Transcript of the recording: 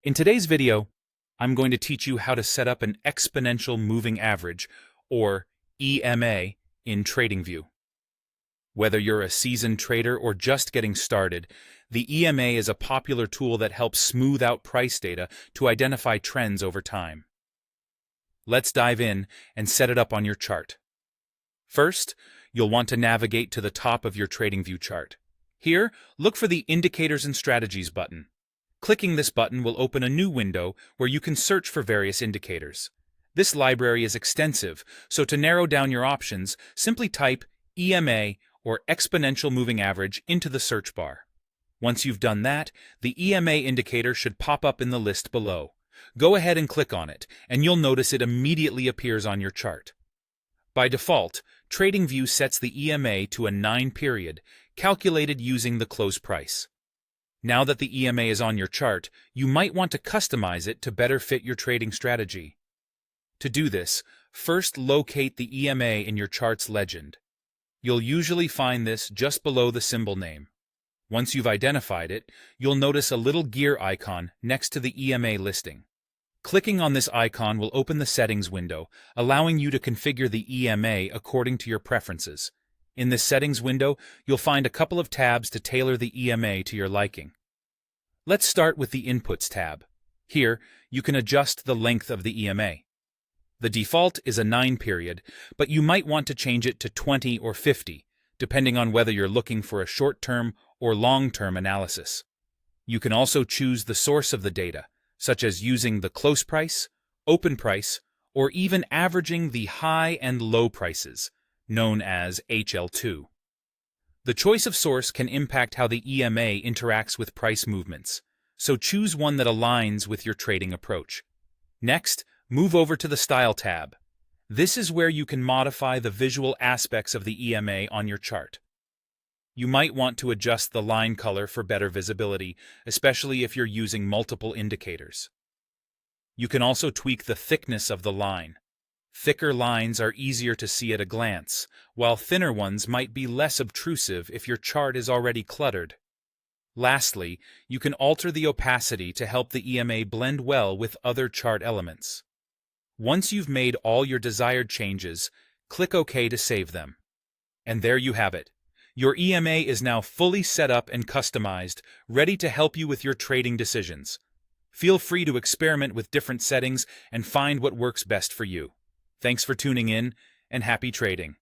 In today's video, I'm going to teach you how to set up an exponential moving average, or EMA, in TradingView. Whether you're a seasoned trader or just getting started, the EMA is a popular tool that helps smooth out price data to identify trends over time. Let's dive in and set it up on your chart. First, you'll want to navigate to the top of your TradingView chart. Here, look for the Indicators and Strategies button. Clicking this button will open a new window where you can search for various indicators. This library is extensive, so to narrow down your options, simply type EMA or exponential moving average into the search bar. Once you've done that, the EMA indicator should pop up in the list below. Go ahead and click on it, and you'll notice it immediately appears on your chart. By default, TradingView sets the EMA to a 9-period, calculated using the close price. Now that the EMA is on your chart, you might want to customize it to better fit your trading strategy. To do this, first locate the EMA in your chart's legend. You'll usually find this just below the symbol name. Once you've identified it, you'll notice a little gear icon next to the EMA listing. Clicking on this icon will open the settings window, allowing you to configure the EMA according to your preferences. In this settings window, you'll find a couple of tabs to tailor the EMA to your liking. Let's start with the Inputs tab. Here, you can adjust the length of the EMA. The default is a 9-period, but you might want to change it to 20 or 50, depending on whether you're looking for a short-term or long-term analysis. You can also choose the source of the data, such as using the close price, open price, or even averaging the high and low prices, known as HL2. The choice of source can impact how the EMA interacts with price movements, so choose one that aligns with your trading approach. Next, move over to the Style tab. This is where you can modify the visual aspects of the EMA on your chart. You might want to adjust the line color for better visibility, especially if you're using multiple indicators. You can also tweak the thickness of the line. Thicker lines are easier to see at a glance, while thinner ones might be less obtrusive if your chart is already cluttered. Lastly, you can alter the opacity to help the EMA blend well with other chart elements. Once you've made all your desired changes, click OK to save them. And there you have it. Your EMA is now fully set up and customized, ready to help you with your trading decisions. Feel free to experiment with different settings and find what works best for you. Thanks for tuning in, and happy trading.